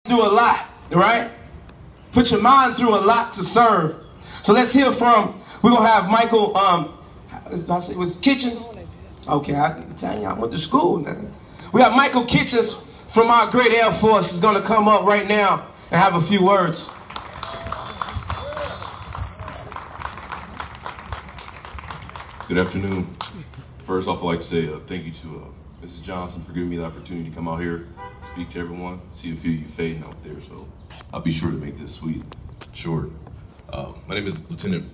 through a lot, right? Put your mind through a lot to serve. So let's hear from, we're going to have Michael, it was Kitchens? Okay, I'm telling you, I went to school now. We have Michael Kitchens from our great Air Force is going to come up right now and have a few words. Good afternoon. First off, I'd like to say thank you to Mrs. Johnson for giving me the opportunity to come out here, speak to everyone, see a few of you fading out there, so I'll be sure to make this sweet, short. My name is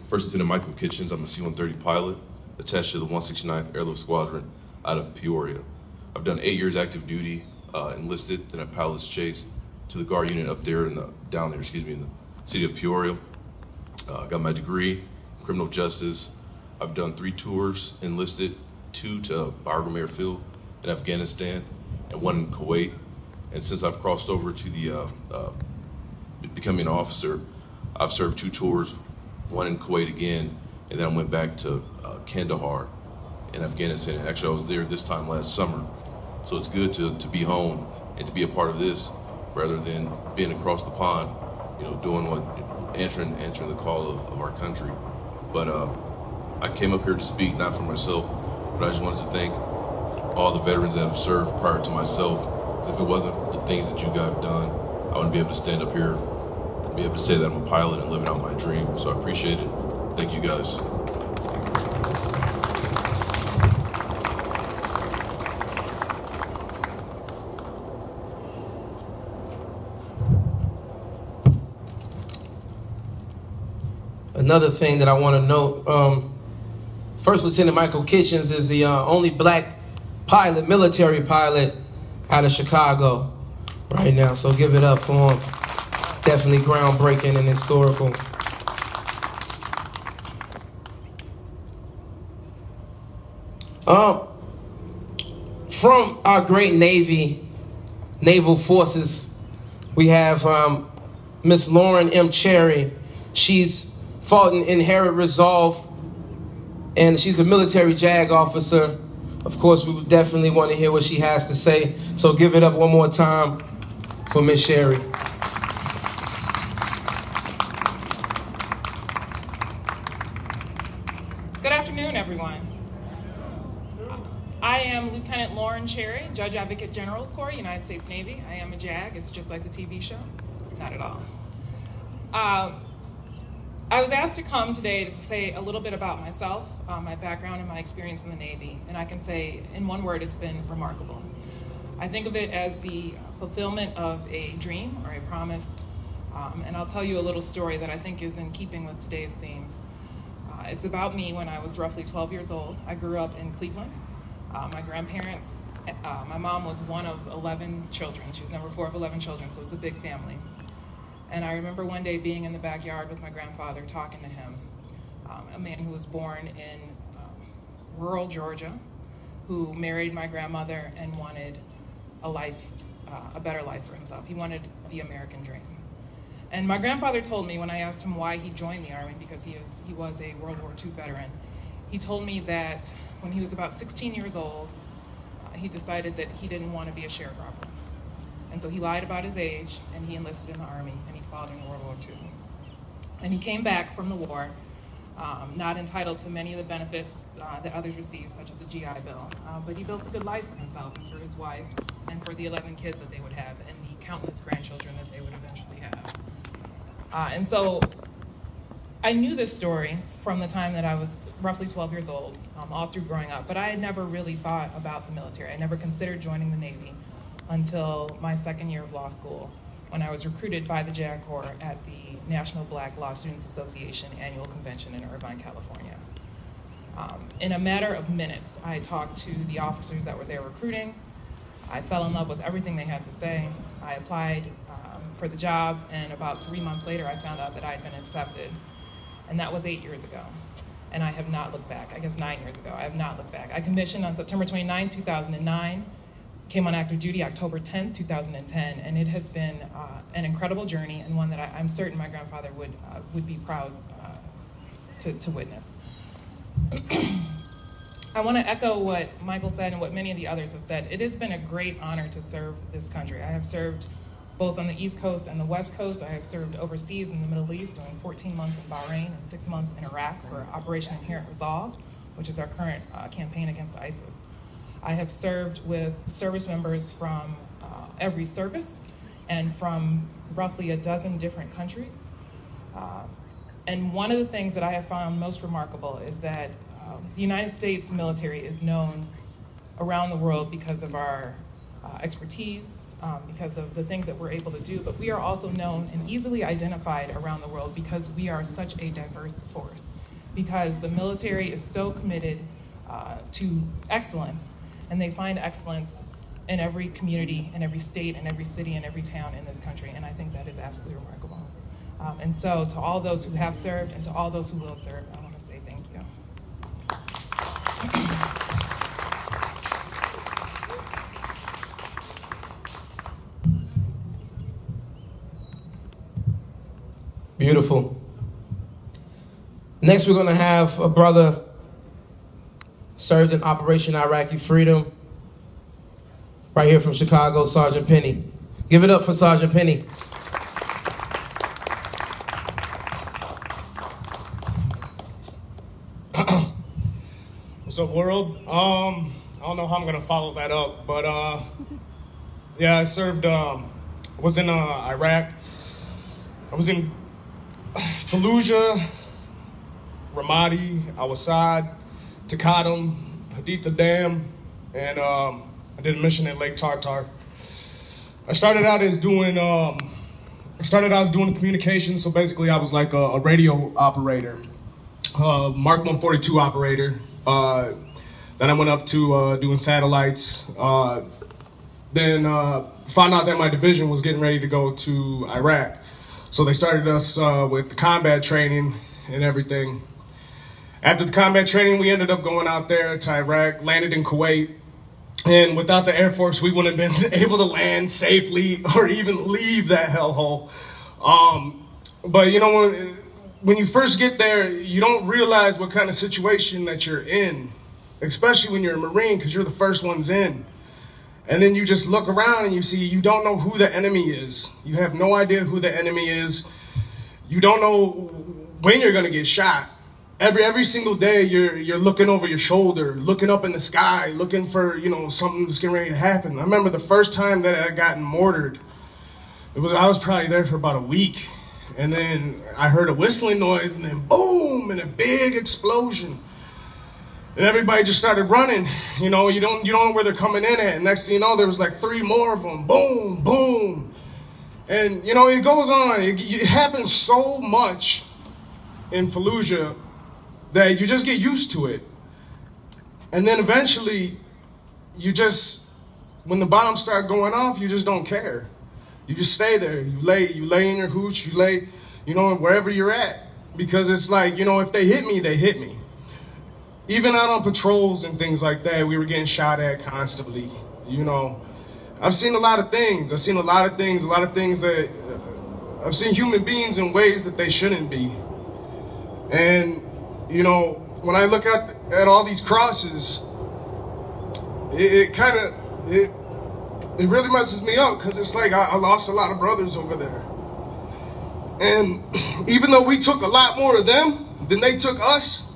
First Lieutenant Michael Kitchens. I'm a C-130 pilot attached to the 169th Airlift Squadron out of Peoria. I've done 8 years active duty, enlisted, then I pilot's chase to the Guard unit up there in the city of Peoria. Got my degree in criminal justice. I've done 3 tours, enlisted, 2 to Bagram Airfield in Afghanistan, and 1 in Kuwait. And since I've crossed over to the becoming an officer, I've served 2 tours, 1 in Kuwait again, and then I went back to Kandahar in Afghanistan. Actually, I was there this time last summer. So it's good to be home and to be a part of this rather than being across the pond, doing answering the call of our country. But I came up here to speak, not for myself, but I just wanted to thank all the veterans that have served prior to myself. Because if it wasn't the things that you guys have done, I wouldn't be able to stand up here, be able to say that I'm a pilot and living out my dream. So I appreciate it. Thank you guys. Another thing that I want to note, First Lieutenant Michael Kitchens is the only black pilot, military pilot out of Chicago right now. So give it up for him. It's definitely groundbreaking and historical. From our great naval forces, we have Miss Lauren M. Cherry. She's fought in Inherent Resolve, and she's a military JAG officer. Of course, we would definitely want to hear what she has to say. So give it up one more time for Miss Cherry. Good afternoon, everyone. I am Lieutenant Lauren Cherry, Judge Advocate General's Corps, United States Navy. I am a JAG. It's just like the TV show. Not at all. I was asked to come today to say a little bit about myself, my background, and my experience in the Navy. And I can say, in one word, it's been remarkable. I think of it as the fulfillment of a dream or a promise. And I'll tell you a little story that I think is in keeping with today's themes. It's about me when I was roughly 12 years old. I grew up in Cleveland. My grandparents, my mom was one of 11 children. She was number 4 of 11 children, so it was a big family. And I remember one day being in the backyard with my grandfather talking to him, a man who was born in rural Georgia, who married my grandmother and wanted a better life for himself. He wanted the American dream. And my grandfather told me when I asked him why he joined the Army, because he was a World War II veteran, he told me that when he was about 16 years old, he decided that he didn't want to be a sharecropper. And so he lied about his age, and he enlisted in the Army, and he fought in World War II. And he came back from the war, not entitled to many of the benefits that others received, such as the GI Bill. But he built a good life for himself and for his wife, and for the 11 kids that they would have, and the countless grandchildren that they would eventually have. And so I knew this story from the time that I was roughly 12 years old, all through growing up, but I had never really thought about the military. I never considered joining the Navy until my second year of law school, when I was recruited by the JAG Corps at the National Black Law Students Association annual convention in Irvine, California. In a matter of minutes, I talked to the officers that were there recruiting. I fell in love with everything they had to say. I applied for the job, and about 3 months later, I found out that I had been accepted. And that was 8 years ago. And I have not looked back. I guess 9 years ago. I have not looked back. I commissioned on September 29, 2009, came on active duty October 10, 2010, and it has been an incredible journey, and one that I'm certain my grandfather would be proud to witness. I want to echo what Michael said and what many of the others have said. It has been a great honor to serve this country. I have served both on the East Coast and the West Coast. I have served overseas in the Middle East, doing 14 months in Bahrain and 6 months in Iraq for Operation Inherent Resolve, which is our current campaign against ISIS. I have served with service members from every service and from roughly a dozen different countries. And one of the things that I have found most remarkable is that the United States military is known around the world because of our expertise, because of the things that we're able to do, but we are also known and easily identified around the world because we are such a diverse force, because the military is so committed to excellence, and they find excellence in every community, in every state, in every city, and every town in this country, and I think that is absolutely remarkable. And so to all those who have served and to all those who will serve, I want to say thank you. Beautiful. Next, we're going to have a brother served in Operation Iraqi Freedom, right here from Chicago, Sergeant Penny. Give it up for Sergeant Penny. What's up, world? I don't know how I'm going to follow that up, but yeah, I served, was in Iraq. I was in Fallujah, Ramadi, Al-Assad, Taqadum, Haditha Dam, and I did a mission at Lake Tartar. I started out as doing communications, so basically I was like a radio operator, Mark 142 operator. Then I went up to doing satellites. Then found out that my division was getting ready to go to Iraq. So they started us with the combat training and everything. After the combat training, we ended up going out there to Iraq, landed in Kuwait. And without the Air Force, we wouldn't have been able to land safely or even leave that hellhole. But you know, when you first get there, you don't realize what kind of situation that you're in, especially when you're a Marine, because you're the first ones in. And then you just look around and you see you don't know who the enemy is. You have no idea who the enemy is. You don't know when you're going to get shot. Every single day you're looking over your shoulder, looking up in the sky, looking for, you know, something that's getting ready to happen. I remember the first time that I got mortared. I was probably there for about a week. And then I heard a whistling noise, and then boom, and a big explosion. And everybody just started running. You know, you don't know where they're coming in at. And next thing you know, there was like 3 more of them. Boom, boom. And, you know, it goes on. It happens so much in Fallujah that you just get used to it. And then eventually, when the bombs start going off, you just don't care. You just stay there. You lay in your hooch. You lay, you know, wherever you're at. Because it's like, you know, if they hit me, they hit me. Even out on patrols and things like that, we were getting shot at constantly. You know, I've seen a lot of things. A lot of things that I've seen human beings in ways that they shouldn't be. And, you know, when I look at all these crosses, it really messes me up, because it's like I lost a lot of brothers over there. And even though we took a lot more of them than they took us,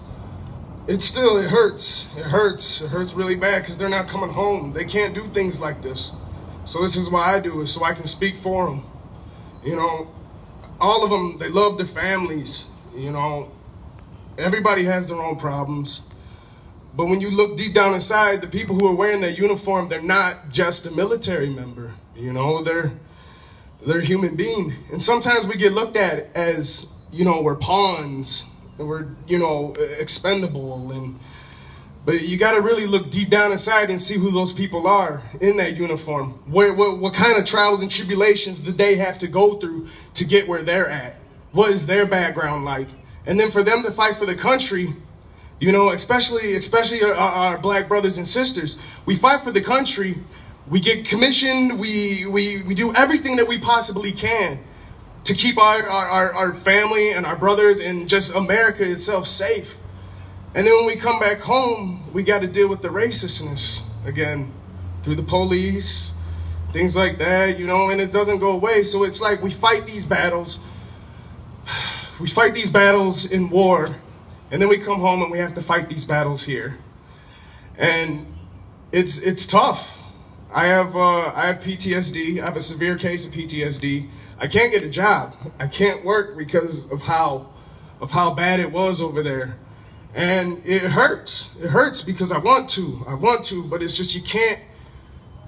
it hurts. It hurts really bad, because they're not coming home. They can't do things like this. So this is why I do it, so I can speak for them. You know, all of them, they love their families. You know, everybody has their own problems. But when you look deep down inside, the people who are wearing that uniform, they're not just a military member. You know, they're a human being. And sometimes we get looked at as, you know, we're pawns, and we're, you know, expendable. But you got to really look deep down inside and see who those people are in that uniform. What kind of trials and tribulations did they have to go through to get where they're at? What is their background like? And then for them to fight for the country, you know, especially our black brothers and sisters, we fight for the country. We get commissioned. We do everything that we possibly can to keep our family and our brothers and just America itself safe. And then when we come back home, we got to deal with the racistness again, through the police, things like that, you know, and it doesn't go away. So it's like we fight these battles. We fight these battles in war, and then we come home and we have to fight these battles here. And it's tough. I have PTSD. I have a severe case of PTSD. I can't get a job. I can't work because of how bad it was over there. And it hurts. It hurts because I want to, but it's just you can't.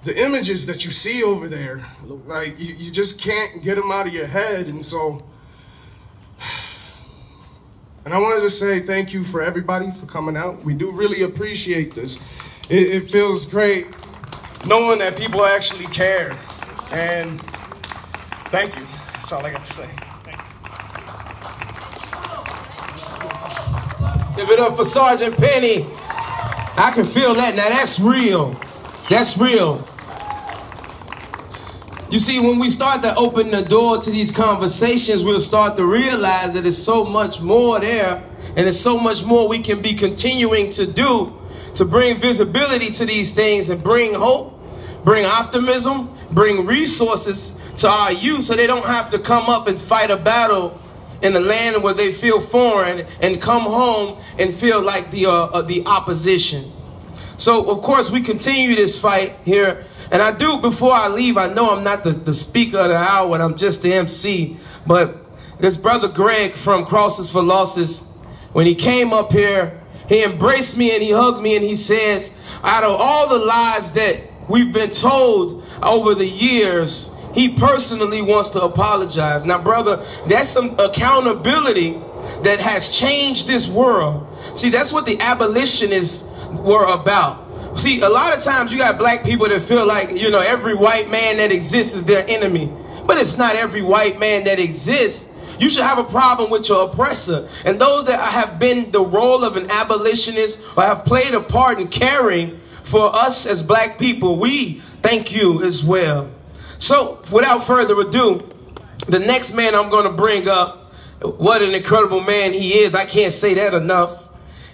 The images that you see over there, like you just can't get them out of your head. And so, and I wanted to say thank you for everybody for coming out. We do really appreciate this. It feels great knowing that people actually care. And thank you. That's all I got to say. Thanks. Give it up for Sergeant Penny. I can feel that. Now that's real. That's real. You see, when we start to open the door to these conversations, we'll start to realize that there's so much more there, and there's so much more we can be continuing to do to bring visibility to these things and bring hope, bring optimism, bring resources to our youth so they don't have to come up and fight a battle in a land where they feel foreign and come home and feel like the opposition. So, of course, we continue this fight here. And I do, before I leave, I know I'm not the speaker of the hour, and I'm just the MC. But this brother Greg from Crosses for Losses, when he came up here, he embraced me and he hugged me and he says, out of all the lies that we've been told over the years, he personally wants to apologize. Now, brother, that's some accountability that has changed this world. See, that's what the abolitionists were about. See, a lot of times you got black people that feel like, you know, every white man that exists is their enemy. But it's not every white man that exists. You should have a problem with your oppressor. And those that have been the role of an abolitionist or have played a part in caring for us as black people, we thank you as well. So, without further ado, the next man I'm going to bring up, what an incredible man he is. I can't say that enough.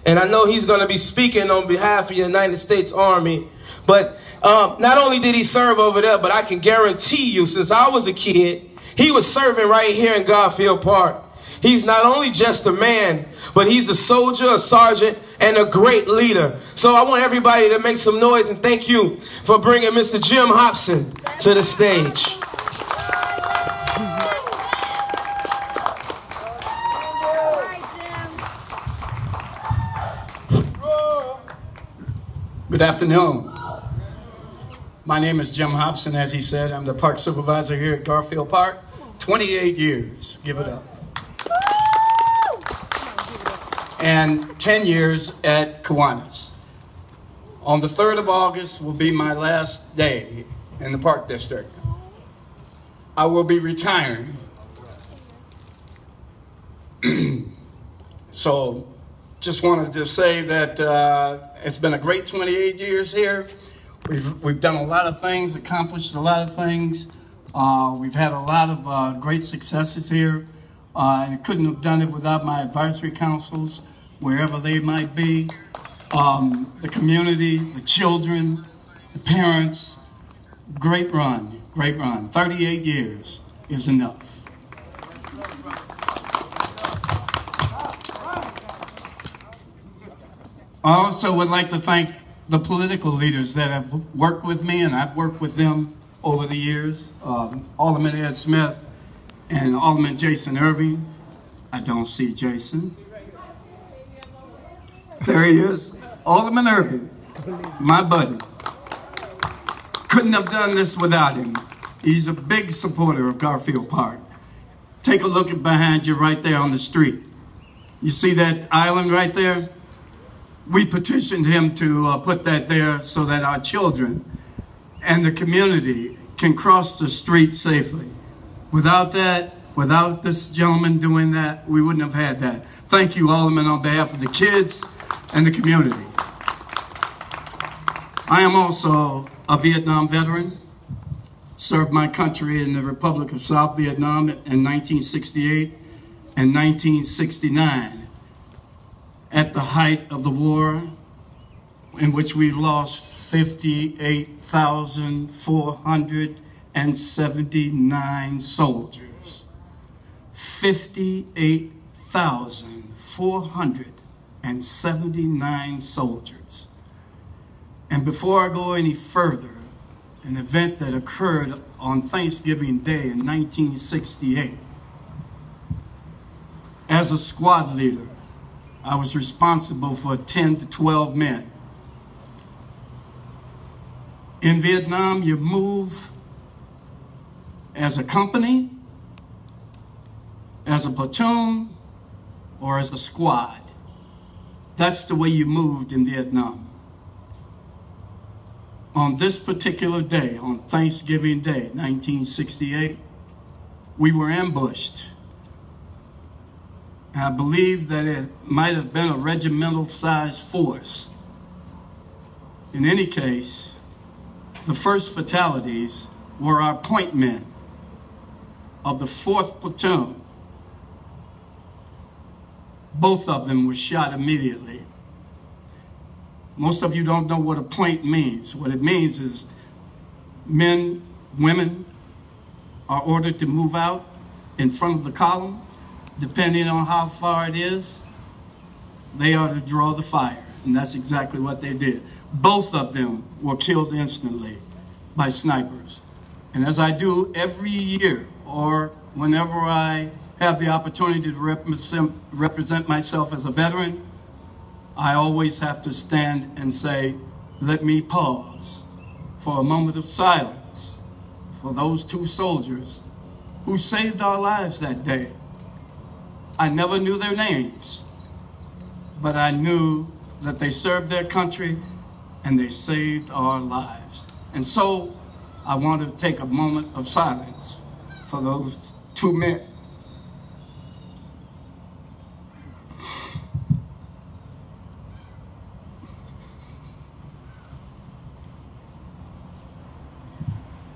And I know he's going to be speaking on behalf of the United States Army. But not only did he serve over there, but I can guarantee you, since I was a kid, he was serving right here in Garfield Park. He's not only just a man, but he's a soldier, a sergeant, and a great leader. So I want everybody to make some noise and thank you for bringing Mr. Jim Hobson to the stage. Good afternoon. My name is Jim Hobson, as he said. I'm the park supervisor here at Garfield Park. 28 years. Give it up. And 10 years at Kiwanis. On the 3rd of August will be my last day in the Park District. I will be retiring. So, just wanted to say that it's been a great 28 years here. We've done a lot of things, accomplished a lot of things. We've had a lot of great successes here. And I couldn't have done it without my advisory councils, wherever they might be. The community, the children, the parents. Great run, great run. 38 years is enough. I also would like to thank the political leaders that have worked with me, and I've worked with them over the years. Alderman Ed Smith and Alderman Jason Irving. I don't see Jason. There he is. Alderman Irving, my buddy. Couldn't have done this without him. He's a big supporter of Garfield Park. Take a look at behind you right there on the street. You see that island right there? We petitioned him to put that there so that our children and the community can cross the street safely. Without that, without this gentleman doing that, we wouldn't have had that. Thank you, Alderman, on behalf of the kids and the community. I am also a Vietnam veteran. Served my country in the Republic of South Vietnam in 1968 and 1969. At the height of the war, in which we lost 58,479 soldiers. 58,479 soldiers. And before I go any further, an event that occurred on Thanksgiving Day in 1968. As a squad leader, I was responsible for 10 to 12 men. In Vietnam, you move as a company, as a platoon, or as a squad. That's the way you moved in Vietnam. On this particular day, on Thanksgiving Day, 1968, we were ambushed. And I believe that it might have been a regimental-sized force. In any case, the first fatalities were our point men of the 4th platoon. Both of them were shot immediately. Most of you don't know what a point means. What it means is men, women are ordered to move out in front of the column. Depending on how far it is, they are to draw the fire. And that's exactly what they did. Both of them were killed instantly by snipers. And as I do every year, or whenever I have the opportunity to represent myself as a veteran, I always have to stand and say, let me pause for a moment of silence for those 2 soldiers who saved our lives that day. I never knew their names, but I knew that they served their country and they saved our lives. And so I want to take a moment of silence for those 2 men.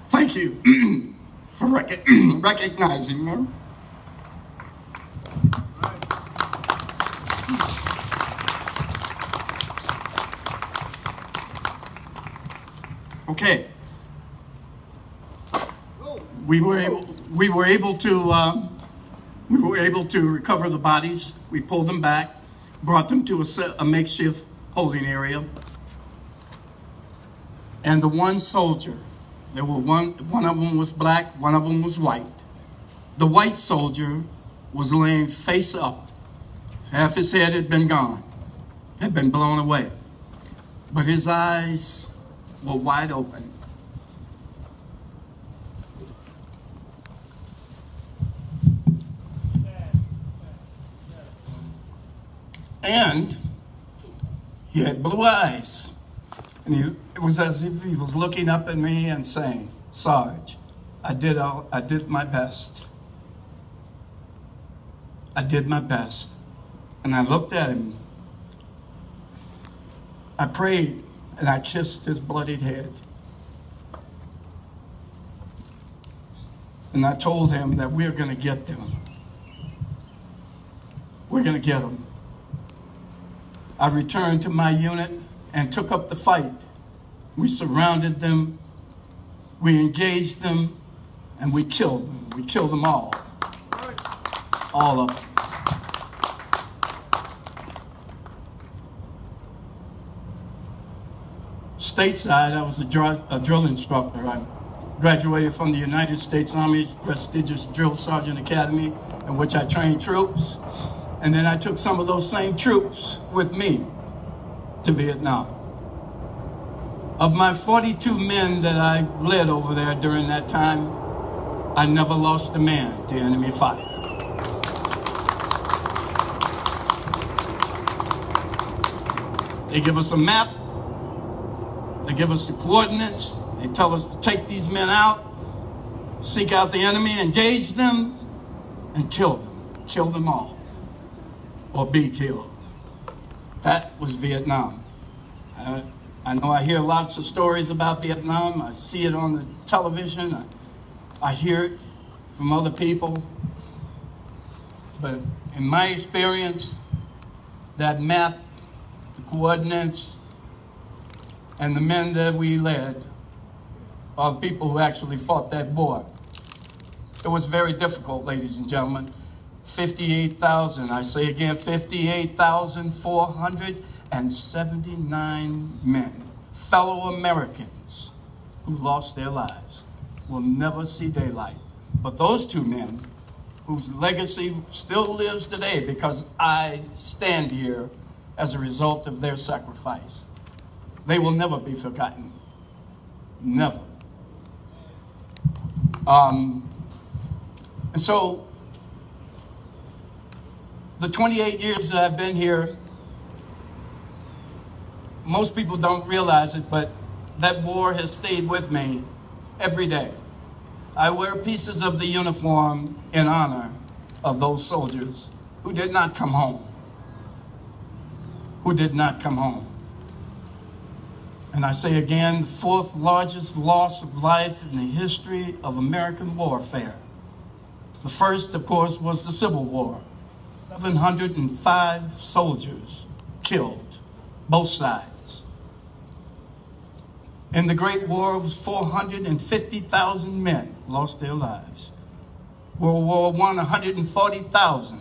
Thank you for recognizing them. Okay. We were able to recover the bodies. We pulled them back, brought them to a makeshift holding area. And the one soldier, there were one of them was black, one of them was white. The white soldier was laying face up. Half his head had been gone, had been blown away. But his eyes were wide open. And he had blue eyes. And it was as if he was looking up at me and saying, Sarge, I did my best. I did my best. And I looked at him. I prayed and I kissed his bloodied head. And I told him that we're going to get them. We're going to get them. I returned to my unit and took up the fight. We surrounded them, we engaged them, and we killed them. We killed them all. All of them. Stateside, I was a drill instructor. I graduated from the United States Army's prestigious Drill Sergeant Academy, in which I trained troops. And then I took some of those same troops with me to Vietnam. Of my 42 men that I led over there during that time, I never lost a man to enemy fire. They give us a map, they give us the coordinates, they tell us to take these men out, seek out the enemy, engage them, and kill them all, or be killed. That was Vietnam. I know I hear lots of stories about Vietnam. I see it on the television. I hear it from other people. But in my experience, that map, the coordinates, and the men that we led are the people who actually fought that war. It was very difficult, ladies and gentlemen. 58,000, I say again, 58,479 men, fellow Americans who lost their lives, will never see daylight. But those two men, whose legacy still lives today because I stand here as a result of their sacrifice, they will never be forgotten. Never. And so, the 28 years that I've been here, most people don't realize it, but that war has stayed with me every day. I wear pieces of the uniform in honor of those soldiers who did not come home. Who did not come home. And I say again, the fourth largest loss of life in the history of American warfare. The first, of course, was the Civil War. 705 soldiers killed, both sides. In the Great War, it was 450,000 men lost their lives. World War I, 140,000.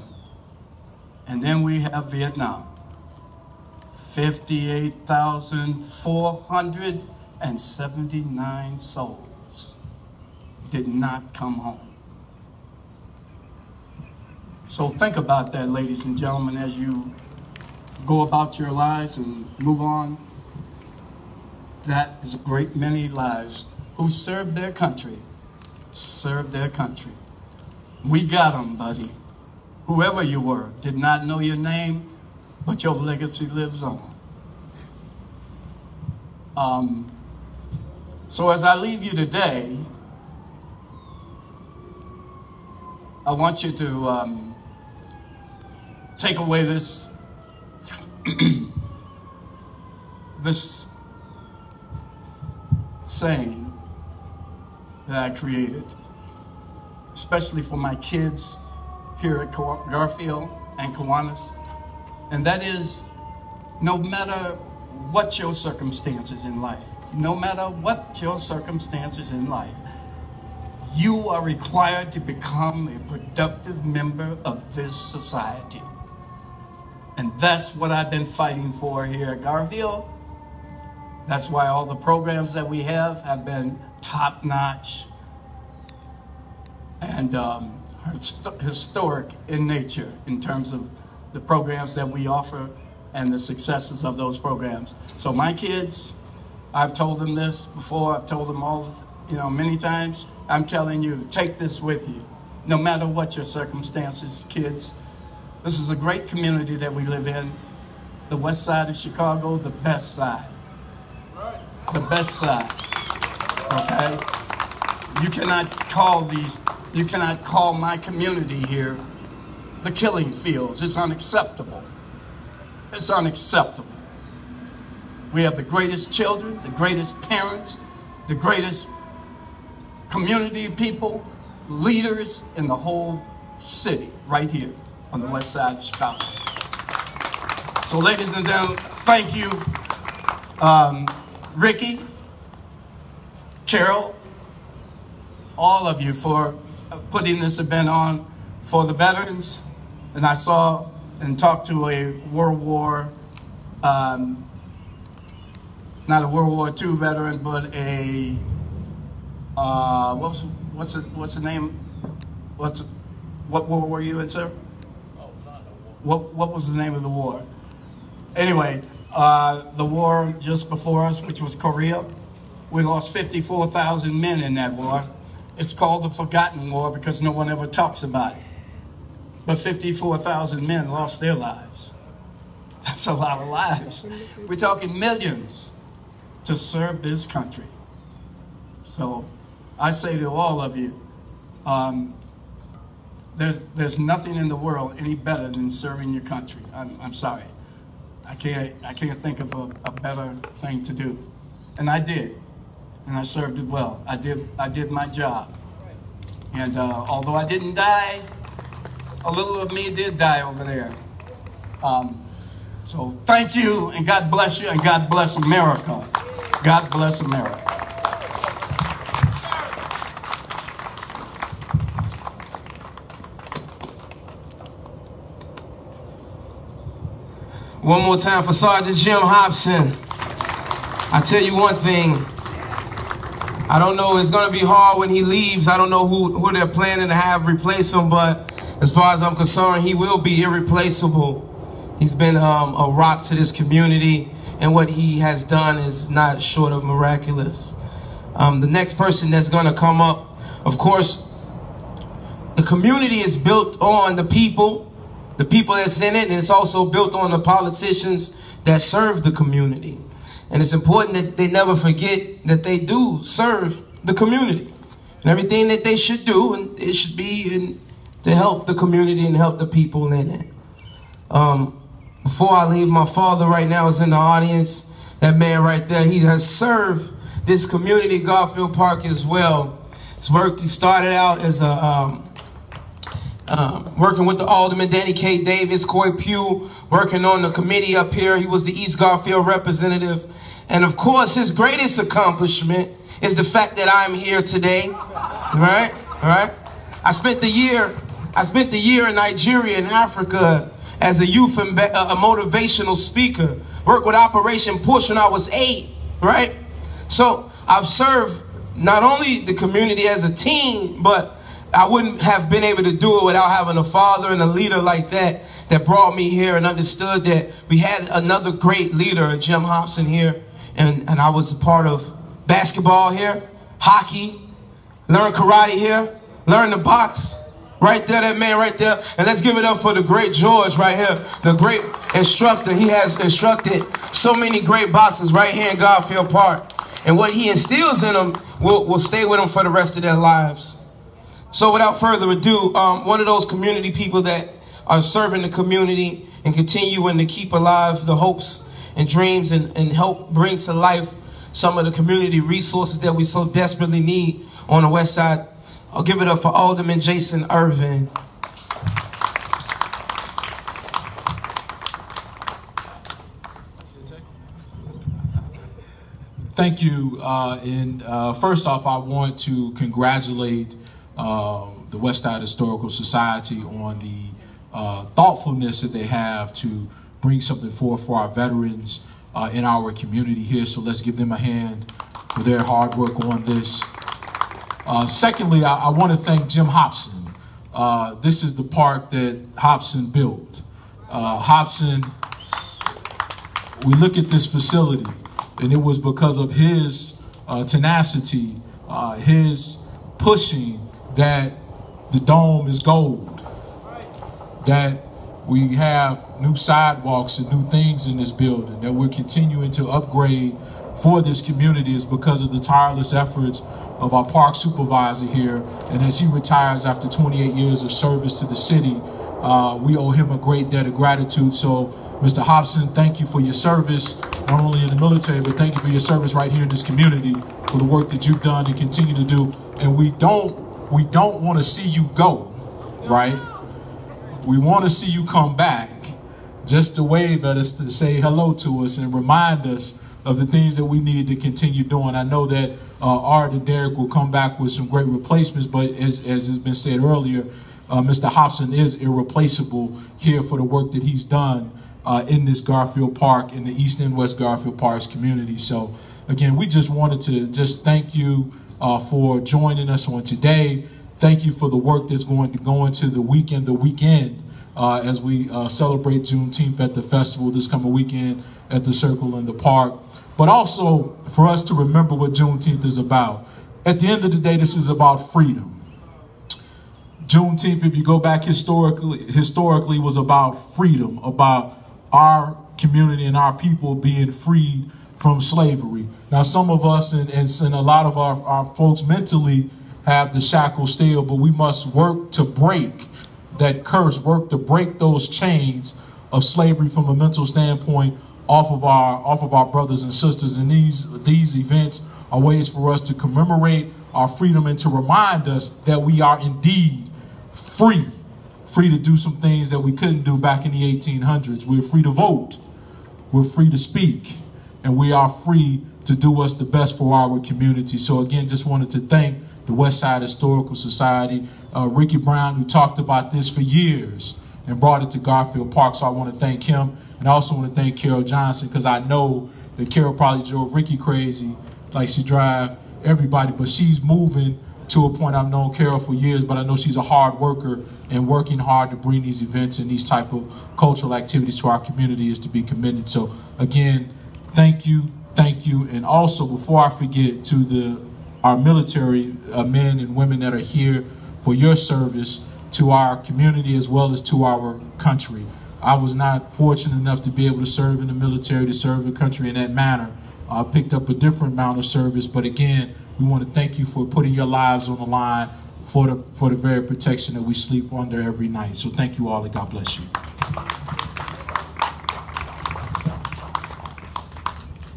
And then we have Vietnam. 58,479 souls did not come home. So think about that, ladies and gentlemen, as you go about your lives and move on. That is a great many lives who served their country. Served their country. We got them, buddy. Whoever you were, did not know your name, but your legacy lives on. So as I leave you today, I want you to take away this this saying that I created, especially for my kids here at Garfield and Kiwanis, and that is, no matter what your circumstances in life, no matter what your circumstances in life, you are required to become a productive member of this society. And that's what I've been fighting for here at Garfield. That's why all the programs that we have been top-notch and historic in nature in terms of the programs that we offer and the successes of those programs. So my kids, I've told them this before, I've told them all, many times, I'm telling you, take this with you. No matter what your circumstances, kids, this is a great community that we live in. The west side of Chicago, the best side. The best side, okay? You cannot call my community here the killing fields. It's unacceptable. It's unacceptable. We have the greatest children, the greatest parents, the greatest community people, leaders in the whole city, right here on the west side of Chicago. So ladies and gentlemen, thank you, Ricky, Carol, all of you for putting this event on for the veterans. And I saw and talked to a World War, not a World War II veteran, but a, what's the name? What war were you in, sir? What was the name of the war? Anyway, the war just before us, which was Korea, we lost 54,000 men in that war. It's called the Forgotten War because no one ever talks about it. But 54,000 men lost their lives. That's a lot of lives. We're talking millions to serve this country. So I say to all of you, there's nothing in the world any better than serving your country. I'm sorry. I can't think of a better thing to do. And I did. And I served it well. I did my job. And although I didn't die, a little of me did die over there. So thank you, and God bless you, and God bless America. God bless America. One more time for Sergeant Jim Hobson. I tell you one thing, I don't know, it's gonna be hard when he leaves. I don't know who they're planning to have replace him, but as far as I'm concerned, he will be irreplaceable. He's been a rock to this community, and what he has done is not short of miraculous. The next person that's gonna come up, of course, the community is built on the people that's in it, and it's also built on the politicians that serve the community. And it's important that they never forget that they do serve the community. And everything that they should do, and it should be to help the community and help the people in it. Before I leave, my father right now is in the audience. That man right there, he has served this community, Garfield Park, as well. He started out as working with the Alderman Danny K. Davis, Coy Pugh, working on the committee up here. He was the East Garfield representative. And of course, his greatest accomplishment is the fact that I'm here today. Right? All right? I spent the year in Nigeria and Africa as a youth and a motivational speaker. Worked with Operation Push when I was 8, right? So I've served not only the community as a teen, but I wouldn't have been able to do it without having a father and a leader like that brought me here and understood that we had another great leader, Jim Hobson, here. And I was a part of basketball here, hockey, learned karate here, learned to box. Right there, that man right there. And let's give it up for the great George right here, the great instructor. He has instructed so many great boxers right here in Garfield Park. And what he instills in them will stay with them for the rest of their lives. So without further ado, one of those community people that are serving the community and continuing to keep alive the hopes and dreams and help bring to life some of the community resources that we so desperately need on the West Side. I'll give it up for Alderman Jason Irvin. Thank you. First off, I want to congratulate the Westside Historical Society on the thoughtfulness that they have to bring something forth for our veterans in our community here. So let's give them a hand for their hard work on this. Secondly, I want to thank Jim Hobson. This is the park that Hobson built. Hobson, we look at this facility, and it was because of his tenacity, his pushing, that the dome is gold, that we have new sidewalks and new things in this building, that we're continuing to upgrade for this community is because of the tireless efforts of our park supervisor here. And as he retires after 28 years of service to the city, we owe him a great debt of gratitude. So, Mr. Hobson, thank you for your service, not only in the military, but thank you for your service right here in this community, for the work that you've done and continue to do. And we don't want to see you go, right? We want to see you come back just to wave at us, to say hello to us and remind us of the things that we need to continue doing. I know that Art and Derek will come back with some great replacements, but as has been said earlier, Mr. Hobson is irreplaceable here for the work that he's done in this Garfield Park, in the East and West Garfield Parks community. So again, we just wanted to just thank you for joining us on today. Thank you for the work that's going to go into the weekend as we celebrate Juneteenth at the festival this coming weekend at the Circle in the Park. But also for us to remember what Juneteenth is about. At the end of the day, this is about freedom. Juneteenth, if you go back historically was about freedom, about our community and our people being freed from slavery. Now, some of us and a lot of our folks mentally have the shackles still, but we must work to break that curse, work to break those chains of slavery from a mental standpoint off of our brothers and sisters. And these events are ways for us to commemorate our freedom and to remind us that we are indeed free to do some things that we couldn't do back in the 1800s. We're free to vote, we're free to speak, and we are free to do what's the best for our community. So again, just wanted to thank the Westside Historical Society, Ricky Brown, who talked about this for years and brought it to Garfield Park. So I want to thank him, and I also want to thank Carol Johnson, because I know that Carol probably drove Ricky crazy, like she drive everybody, but she's moving to a point. I've known Carol for years, but I know she's a hard worker, and working hard to bring these events and these type of cultural activities to our community is to be commended. So again, thank you, and also before I forget, to our military men and women that are here for your service to our community as well as to our country. I was not fortunate enough to be able to serve in the military, to serve the country in that manner. I picked up a different amount of service, but again, we want to thank you for putting your lives on the line for the very protection that we sleep under every night. So thank you all, and God bless you.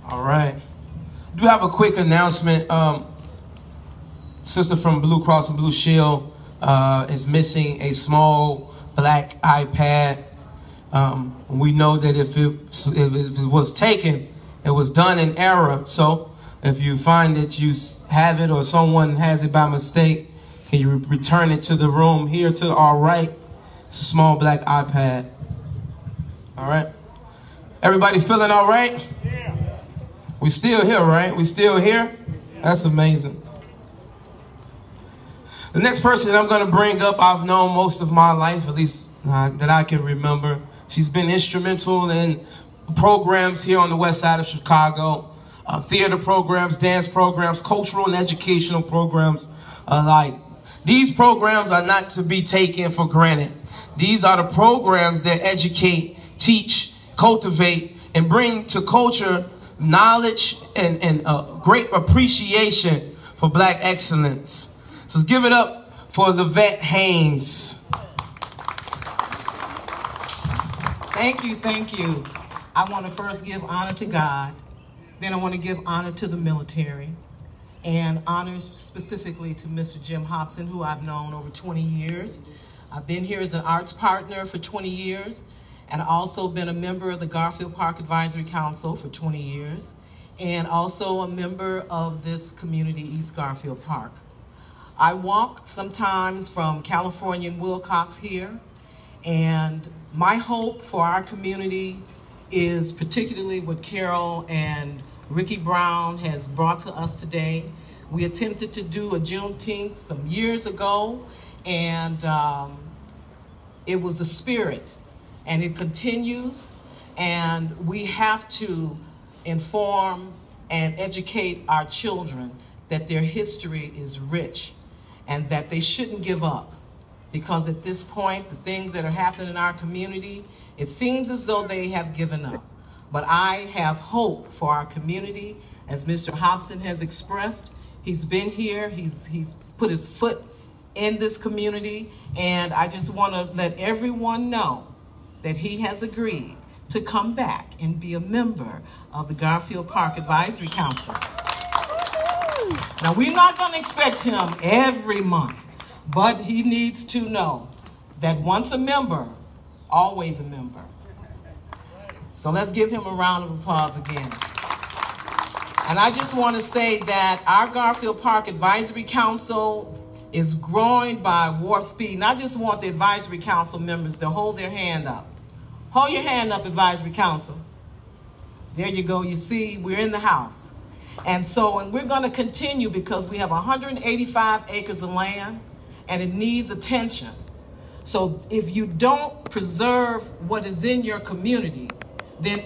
All right. I do have a quick announcement. Sister from Blue Cross and Blue Shield is missing a small black iPad. We know that if it was taken, it was done in error. So if you find that you have it or someone has it by mistake, can you return it to the room here to our right? It's a small black iPad. All right. Everybody feeling all right? Yeah. We still here, right? We still here? That's amazing. The next person I'm going to bring up, I've known most of my life, at least that I can remember. She's been instrumental in programs here on the west side of Chicago, theater programs, dance programs, cultural and educational programs alike. These programs are not to be taken for granted. These are the programs that educate, teach, cultivate, and bring to culture knowledge and great appreciation for black excellence. So give it up for Levette Haynes. Thank you, thank you. I want to first give honor to God, then I want to give honor to the military, and honor specifically to Mr. Jim Hobson, who I've known over 20 years. I've been here as an arts partner for 20 years, and also been a member of the Garfield Park Advisory Council for 20 years, and also a member of this community, East Garfield Park. I walk sometimes from California and Wilcox here, and my hope for our community is particularly what Carol and Ricky Brown has brought to us today. We attempted to do a Juneteenth some years ago, and it was the spirit, and it continues, and we have to inform and educate our children that their history is rich and that they shouldn't give up, because at this point, the things that are happening in our community, it seems as though they have given up. But I have hope for our community, as Mr. Hobson has expressed. He's been here, he's put his foot in this community, and I just want to let everyone know that he has agreed to come back and be a member of the Garfield Park Advisory Council. Now, we're not going to expect him every month, but he needs to know that once a member, always a member. So let's give him a round of applause again. And I just want to say that our Garfield Park Advisory Council is growing by warp speed. And I just want the Advisory Council members to hold their hand up. Hold your hand up, Advisory Council. There you go. You see, we're in the house. And so, and we're going to continue because we have 185 acres of land and it needs attention. So if you don't preserve what is in your community, then